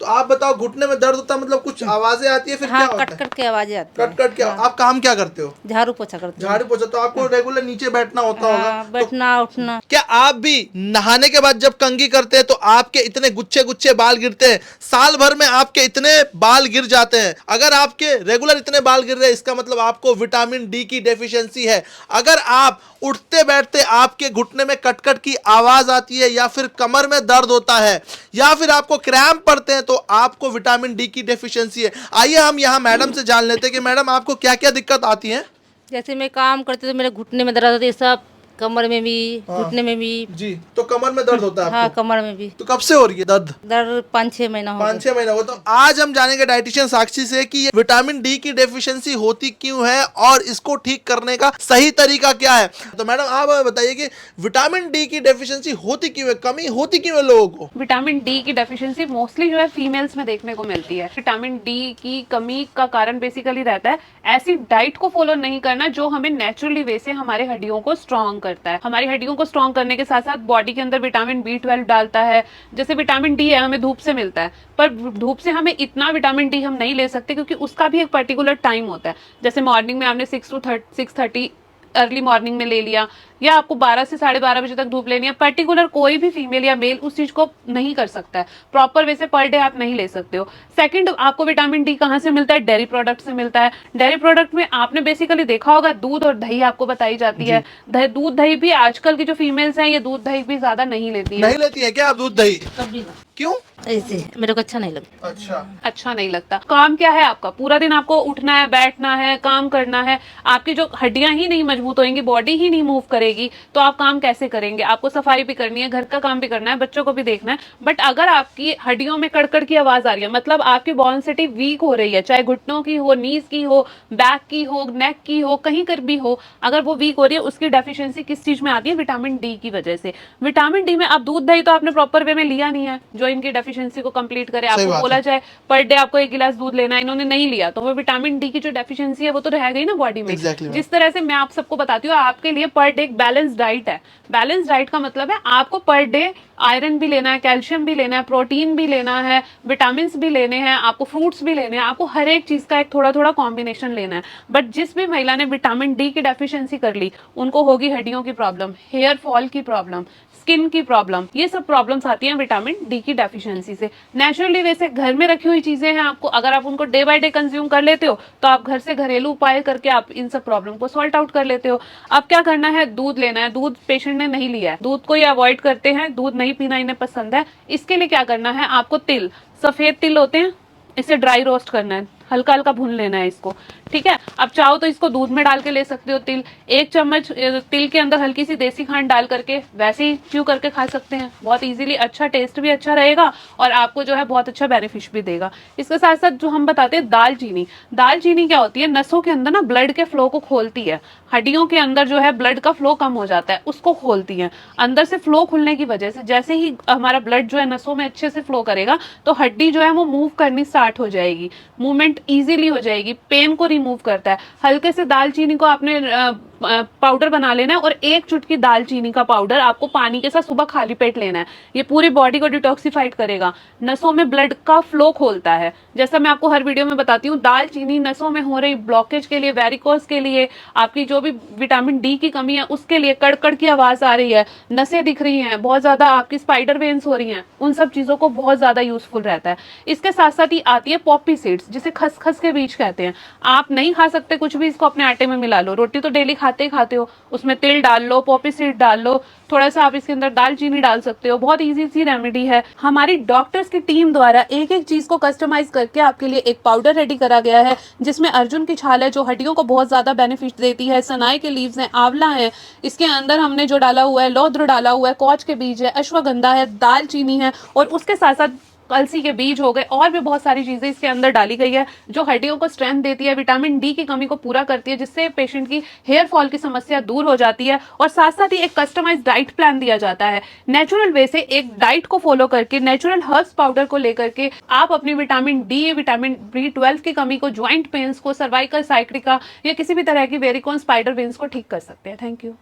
तो आप बताओ, घुटने में दर्द होता है मतलब कुछ आवाजें आती है, फिर क्या होता है? कट कट के आवाजें आती है। कट कट के। आप काम क्या करते हो? झाड़ू पोछा करते हैं। झाड़ू पोछा। तो आपको रेगुलर नीचे बैठना होता होगा, तो बैठना उठना। क्या आप भी नहाने के बाद जब कंघी करते हैं तो आपके इतने गुच्छे गुच्छे बाल गिरते हैं? साल भर में आपके इतने बाल गिर जाते हैं। अगर आपके रेगुलर इतने बाल गिर रहे हैं, इसका मतलब आपको विटामिन डी की डेफिशिएंसी है। अगर आप उठते बैठते आपके घुटने में कटकट की आवाज आती है, या फिर कमर में दर्द होता है, या फिर आपको क्रैम्प पड़ते हैं, तो आपको विटामिन डी की डेफिशिएंसी है। आइए हम यहाँ मैडम से जान लेते हैं कि मैडम आपको क्या क्या दिक्कत आती है। जैसे मैं काम करती तो मेरे घुटने में दर्द होती है, सब कमर में भी, घुटने में भी जी। तो कमर में दर्द होता है हाँ, आपको? कमर में भी। तो कब से हो रही है दर्द? दर्द 5-6 महीना हो गया। 5-6 महीना हो। तो आज हम जानेंगे डाइटिशियन साक्षी से कि ये विटामिन डी की डेफिशिएंसी होती क्यों है और इसको ठीक करने का सही तरीका क्या है। तो मैडम आप बताइए कि विटामिन डी की डेफिशिएंसी होती क्यों है, कमी होती क्यों है लोगों को? विटामिन डी की डेफिशिएंसी मोस्टली जो है फीमेल्स में देखने को मिलती है। विटामिन डी की कमी का कारण बेसिकली रहता है ऐसी डाइट को फॉलो नहीं करना जो हमें नेचुरली वे से हमारे हड्डियों को स्ट्रॉन्ग करता है। हमारी हड्डियों को स्ट्रॉन्ग करने के साथ साथ बॉडी के अंदर विटामिन B12 डालता है। जैसे विटामिन डी है हमें धूप से मिलता है, पर धूप से हमें इतना विटामिन डी हम नहीं ले सकते क्योंकि उसका भी एक पर्टिकुलर टाइम होता है। जैसे मॉर्निंग में आपने 6:30 अर्ली मॉर्निंग में ले लिया, या आपको 12 से 12:30 बजे तक धूप लेनी है। पर्टिकुलर कोई भी फीमेल या मेल उस चीज को नहीं कर सकता है। प्रॉपर वे से पर डे आप नहीं ले सकते हो। सेकंड, आपको विटामिन डी कहाँ से मिलता है? डेयरी प्रोडक्ट से मिलता है। डेयरी प्रोडक्ट में आपने बेसिकली देखा होगा दूध और दही आपको बताई जाती है। दूध दही भी आजकल की जो फीमेल्स हैं ये दूध दही भी ज्यादा नहीं लेती है। नहीं लेती है क्या आप दूध दही? क्यों? ऐसे मेरे को अच्छा नहीं लगता। अच्छा नहीं लगता। काम क्या है आपका? पूरा दिन आपको उठना है, बैठना है, काम करना है। आपकी जो हड्डियां ही नहीं मजबूत होंगी, बॉडी ही नहीं मूव करेगी, तो आप काम कैसे करेंगे? आपको सफाई भी करनी है, घर का काम भी करना है, बच्चों को भी देखना है। बट अगर आपकी हड्डियों में कड़कड़ की आवाज आ रही है, मतलब आपकी बोनसिटी वीक हो रही है, चाहे घुटनों की हो, नीज की हो, बैक की हो, नेक की हो, कहीं कर भी हो, अगर वो वीक हो रही है, उसकी डेफिशिएंसी किस चीज में आती है? विटामिन डी की वजह से। विटामिन डी में आप दूध दही तो आपने प्रॉपर वे में लिया नहीं है जो इनकी डेफिशिएंसी को कंप्लीट करे। आपको बोला जाए पर डे आपको 1 गिलास दूध लेना है, इन्होंने नहीं लिया, तो वो विटामिन डी की जो डेफिशिएंसी है वो तो रह गई ना बॉडी में। जिस तरह से मैं आप सबको बताती हूँ, आपके लिए पर डे एक बैलेंस डाइट है। बैलेंस डाइट का मतलब है आपको पर डे आयरन भी लेना है, कैल्शियम भी लेना है, प्रोटीन भी लेना है, विटामिन भी लेने हैं, आपको फ्रूट्स भी लेने हैं, आपको हर एक चीज का एक थोड़ा थोड़ा कॉम्बिनेशन लेना है। बट जिस भी महिला ने विटामिन डी की डेफिशिएंसी कर ली, उनको होगी हड्डियों की प्रॉब्लम, हेयर फॉल की प्रॉब्लम, स्किन की प्रॉब्लम। ये सब प्रॉब्लम्स आती हैं विटामिन डी की डेफिशिएंसी से। नेचुरली वैसे घर में रखी हुई चीजें हैं, आपको अगर आप उनको डे बाय डे कंज्यूम कर लेते हो तो आप घर से घरेलू उपाय करके आप इन सब प्रॉब्लम को सॉल्ट आउट कर लेते हो। अब क्या करना है? दूध लेना है। दूध पेशेंट ने नहीं लिया है, दूध को ये अवॉइड करते हैं, दूध नहीं पीना इन्हें पसंद है। इसके लिए क्या करना है? आपको तिल, सफेद तिल होते हैं, इसे ड्राई रोस्ट करना है, हल्का हल्का भून लेना है इसको। ठीक है, अब चाहो तो इसको दूध में डाल के ले सकते हो तिल। 1 चम्मच तिल के अंदर हल्की सी देसी खांड डाल करके वैसे ही च्यू करके खा सकते हैं, बहुत इजीली। अच्छा टेस्ट भी अच्छा रहेगा और आपको जो है बहुत अच्छा बेनिफिट भी देगा। इसके साथ साथ जो हम बताते हैं दालचीनी। दालचीनी क्या होती है? नसों के अंदर ना ब्लड के फ्लो को खोलती है। हड्डियों के अंदर जो है ब्लड का फ्लो कम हो जाता है, उसको खोलती है। अंदर से फ्लो खुलने की वजह से जैसे ही हमारा ब्लड जो है नसों में अच्छे से फ्लो करेगा तो हड्डी जो है वो मूव करनी स्टार्ट हो जाएगी, मूवमेंट इजीली हो जाएगी, पेन को रिमूव करता है। हल्के से दालचीनी को आपने पाउडर बना लेना है और 1 चुटकी दालचीनी का पाउडर आपको पानी के साथ सुबह खाली पेट लेना है। ये पूरी बॉडी को डिटॉक्सिफाइड करेगा, नसों में ब्लड का फ्लो खोलता है। जैसा मैं आपको हर वीडियो में बताती हूँ, दालचीनी नसों में हो रही ब्लॉकेज के लिए, वेरिकोज के लिए, आपकी जो भी विटामिन डी की कमी है उसके लिए, कड़कड़ की आवाज आ रही है, नसें दिख रही हैं, बहुत ज्यादा आपकी स्पाइडर वेन्स हो रही हैं, उन सब चीजों को बहुत ज्यादा यूजफुल रहता है। इसके साथ साथ ही आती है पॉपी सीड्स, जिसे खसखस के बीज कहते हैं। आप नहीं खा सकते कुछ भी, इसको अपने आटे में मिला लो। रोटी तो डेली खाते ही खाते हो, उसमें तिल डाल लो, पॉपी सीड डाल लो, थोड़ा सा आप इसके अंदर दालचीनी डाल सकते हो। बहुत इजी सी रेमेडी है। हमारी डॉक्टर्स की टीम द्वारा एक एक चीज को कस्टमाइज करके आपके लिए एक पाउडर रेडी करा गया है, जिसमें अर्जुन की छाल है जो हड्डियों को बहुत ज्यादा बेनिफिट देती है, सनाई के लीव्स हैं, आंवला है, इसके अंदर हमने जो डाला हुआ है लौद्र डाला हुआ है, कौच के बीज है, अश्वगंधा है, दालचीनी है, और उसके साथ साथ अलसी के बीज हो गए, और भी बहुत सारी चीजें इसके अंदर डाली गई है जो हड्डियों को स्ट्रेंथ देती है, विटामिन डी की कमी को पूरा करती है, जिससे पेशेंट की हेयर फॉल की समस्या दूर हो जाती है। और साथ साथ ही एक कस्टमाइज्ड डाइट प्लान दिया जाता है। नेचुरल वे से एक डाइट को फॉलो करके, नेचुरल हर्ब्स पाउडर को लेकर के आप अपनी विटामिन डी, विटामिन B12 की कमी को, ज्वाइंट पेन्स को, सर्वाइकल साइक्रिका या किसी भी तरह की वेरिकोन स्पाइडर वेन्स को ठीक कर सकते हैं। Thank you.